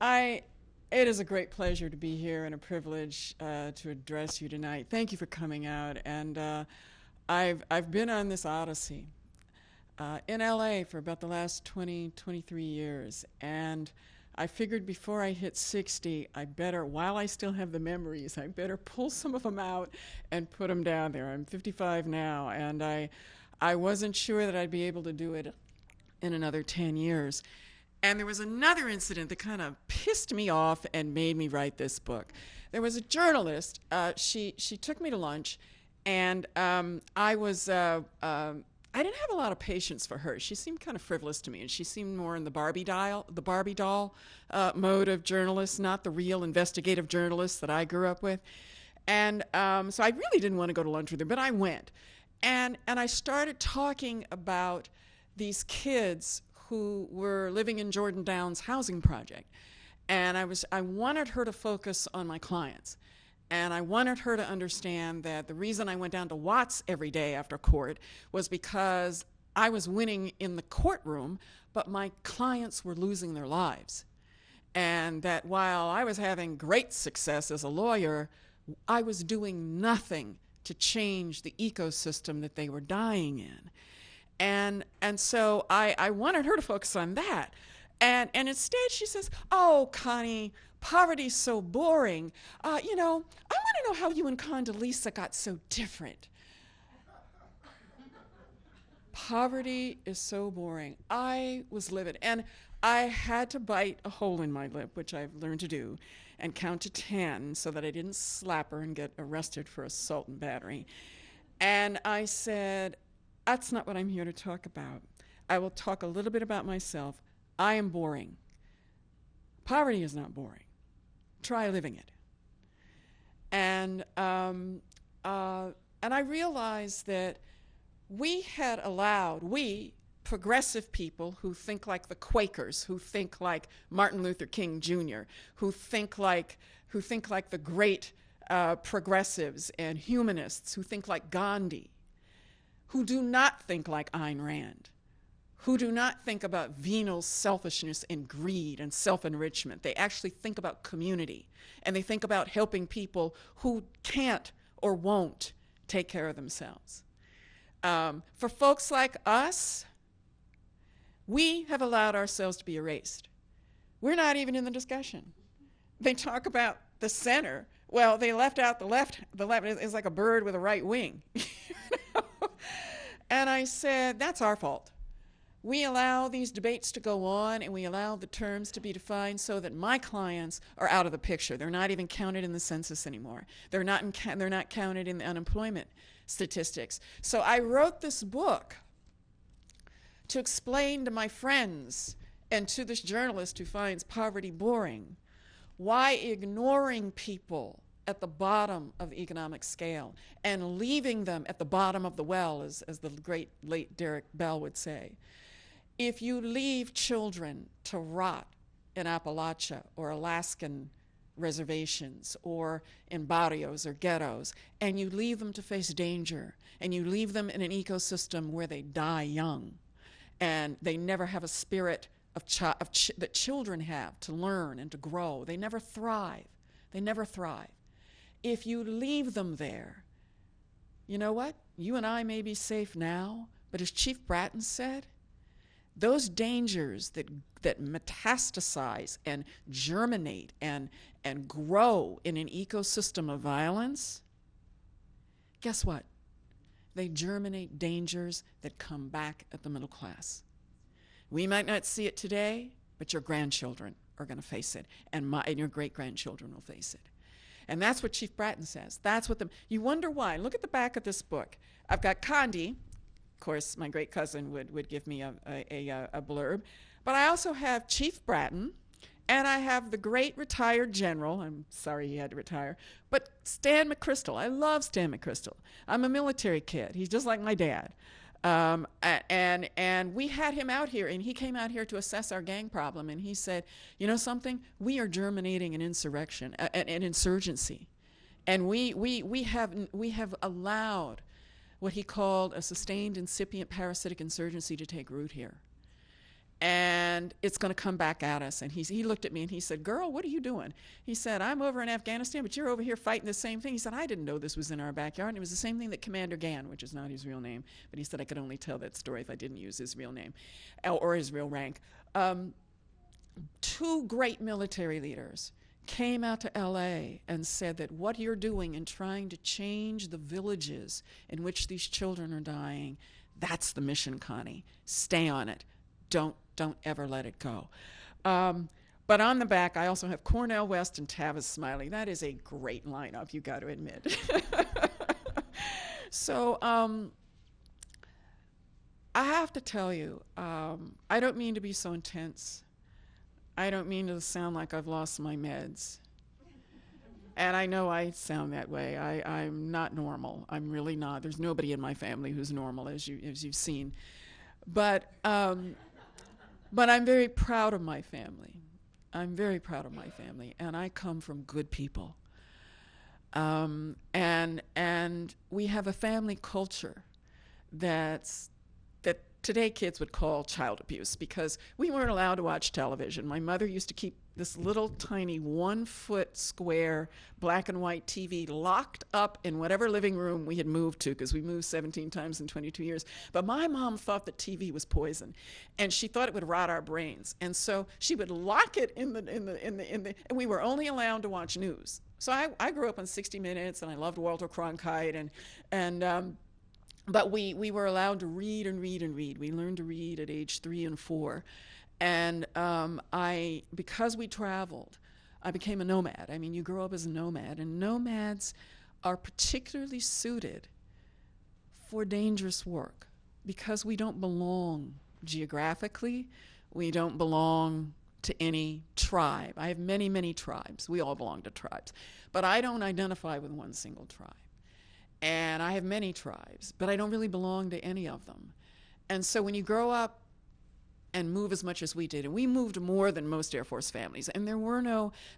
I, it is a great pleasure to be here and a privilege to address you tonight. Thank you for coming out. And I've been on this odyssey in LA for about the last 23 years. And I figured before I hit 60, I better, while I still have the memories, I better pull some of them out and put them down there. I'm 55 now, and I wasn't sure that I'd be able to do it in another 10 years. And there was another incident that kind of pissed me off and made me write this book. There was a journalist. She took me to lunch, and I didn't have a lot of patience for her. She seemed kind of frivolous to me, and she seemed more in the Barbie doll mode of journalists, not the real investigative journalists that I grew up with. And so I really didn't want to go to lunch with her, but I went, and I started talking about these kids who were living in Jordan Downs housing project. And I wanted her to focus on my clients. And I wanted her to understand that the reason I went down to Watts every day after court was because I was winning in the courtroom, but my clients were losing their lives. And that while I was having great success as a lawyer, I was doing nothing to change the ecosystem that they were dying in. And so I wanted her to focus on that. And instead she says, "Oh, Connie, poverty's so boring. I want to know how you and Condoleezza got so different." Poverty is so boring. I was livid. And I had to bite a hole in my lip, which I've learned to do, and count to 10 so that I didn't slap her and get arrested for assault and battery. And I said, "That's not what I'm here to talk about. I will talk a little bit about myself. I am boring. Poverty is not boring. Try living it." And I realized that we progressive people who think like the Quakers, who think like Martin Luther King Jr., who think like the great progressives and humanists, who think like Gandhi, who do not think like Ayn Rand, who do not think about venal selfishness and greed and self-enrichment. They actually think about community, and they think about helping people who can't or won't take care of themselves. For folks like us, we have allowed ourselves to be erased. We're not even in the discussion. They talk about the center. Well, they left out the left. The left is like a bird with a right wing. And I said, that's our fault. We allow these debates to go on, and we allow the terms to be defined so that my clients are out of the picture. They're not even counted in the census anymore. They're not counted in the unemployment statistics. So I wrote this book to explain to my friends and to this journalist who finds poverty boring why ignoring people at the bottom of the economic scale and leaving them at the bottom of the well, as the great late Derek Bell would say. If you leave children to rot in Appalachia or Alaskan reservations or in barrios or ghettos, and you leave them to face danger, and you leave them in an ecosystem where they die young, and they never have a spirit that children have to learn and to grow, they never thrive. They never thrive. If you leave them there, you know what? You and I may be safe now, but as Chief Bratton said, those dangers that metastasize and germinate and grow in an ecosystem of violence, guess what? They germinate dangers that come back at the middle class. We might not see it today, but your grandchildren are going to face it, and your great-grandchildren will face it. And that's what Chief Bratton says. That's what you wonder why. Look at the back of this book. I've got Condi. Of course, my great cousin would give me a blurb. But I also have Chief Bratton, and I have the great retired general. I'm sorry he had to retire. But Stan McChrystal. I love Stan McChrystal. I'm a military kid. He's just like my dad. And we had him out here, and he came out here to assess our gang problem, and he said, you know something? We are germinating an insurrection, an insurgency. And we have allowed what he called a sustained incipient parasitic insurgency to take root here. and it's going to come back at us. And he looked at me and he said, "Girl, what are you doing?" He said, "I'm over in Afghanistan, but you're over here fighting the same thing." He said, "I didn't know this was in our backyard." And it was the same thing that Commander Gann, which is not his real name, but he said I could only tell that story if I didn't use his real name or his real rank. Two great military leaders came out to LA and said that what you're doing in trying to change the villages in which these children are dying, that's the mission, Connie. Stay on it. Don't ever let it go. But on the back, I also have Cornell West and Tavis Smiley. That is a great lineup, you got to admit. So I have to tell you, I don't mean to be so intense. I don't mean to sound like I've lost my meds. And I know I sound that way. I'm not normal. I'm really not. There's nobody in my family who's normal, as you've seen. But I'm very proud of my family. I'm very proud of my family, and I come from good people. And we have a family culture that today kids would call child abuse, because we weren't allowed to watch television. My mother used to keep this little tiny 1-foot square black and white TV locked up in whatever living room we had moved to, because we moved 17 times in 22 years. But my mom thought that TV was poison, and she thought it would rot our brains. And so she would lock it in the and we were only allowed to watch news. So I grew up on 60 Minutes, and I loved Walter Cronkite, but we were allowed to read and read and read. We learned to read at age 3 and 4. And because we traveled, I became a nomad. I mean, you grow up as a nomad, and nomads are particularly suited for dangerous work because we don't belong geographically. We don't belong to any tribe. I have many, many tribes. We all belong to tribes. But I don't identify with one single tribe. And I have many tribes, but I don't really belong to any of them. And so when you grow up and move as much as we did, and we moved more than most Air Force families, and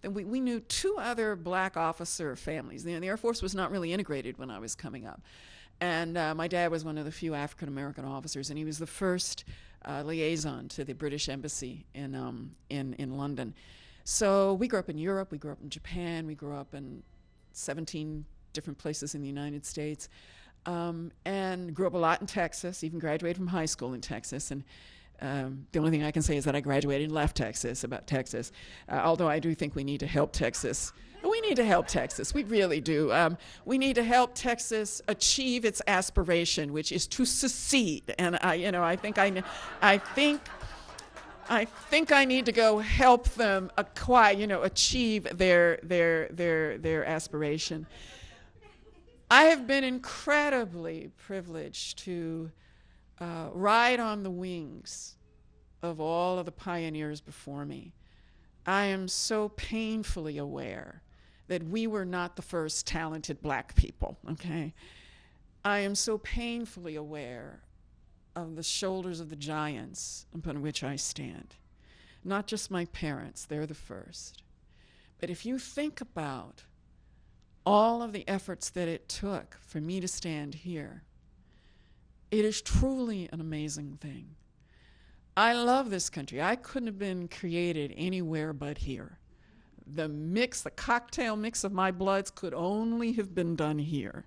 we knew 2 other black officer families. The Air Force was not really integrated when I was coming up. And my dad was one of the few African-American officers, and he was the first liaison to the British Embassy in London. So we grew up in Europe, we grew up in Japan, we grew up in 17 different places in the United States, and grew up a lot in Texas, even graduated from high school in Texas. And the only thing I can say is that I graduated and left Texas, although I do think we need to help Texas. We need to help Texas. We really do. We need to help Texas achieve its aspiration, which is to secede. And I think I need to go help them achieve their aspiration. I have been incredibly privileged to ride on the wings of all of the pioneers before me. I am so painfully aware that we were not the first talented black people, okay? I am so painfully aware of the shoulders of the giants upon which I stand. Not just my parents, they're the first. But if you think about all of the efforts that it took for me to stand here, it is truly an amazing thing. I love this country. I couldn't have been created anywhere but here. The cocktail mix of my bloods could only have been done here.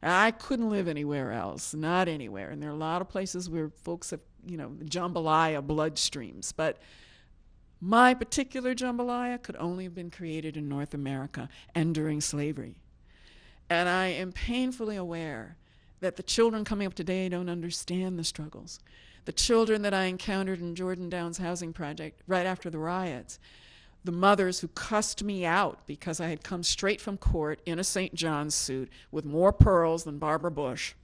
I couldn't live anywhere else, not anywhere. And there are a lot of places where folks have, jambalaya bloodstreams, but my particular jambalaya could only have been created in North America and during slavery. And I am painfully aware that the children coming up today don't understand the struggles. The children that I encountered in Jordan Downs Housing Project right after the riots, the mothers who cussed me out because I had come straight from court in a St. John's suit with more pearls than Barbara Bush.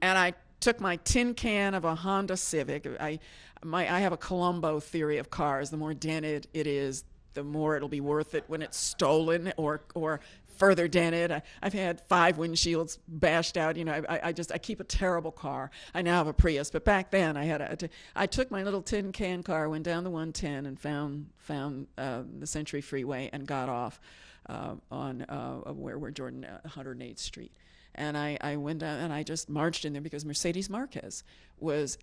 And I took my tin can of a Honda Civic. I have a Colombo theory of cars. The more dented it is, the more it'll be worth it when it's stolen or further dented. I've had 5 windshields bashed out. I keep a terrible car. I now have a Prius, but back then I took my little tin can car, went down the 110, and found the Century Freeway and got off on where Jordan 108th Street. And I went down and I just marched in there because Mercedes Marquez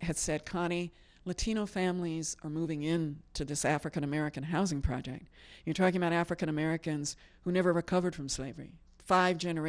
had said, "Connie, Latino families are moving into this African American housing project. You're talking about African Americans who never recovered from slavery. 5 generations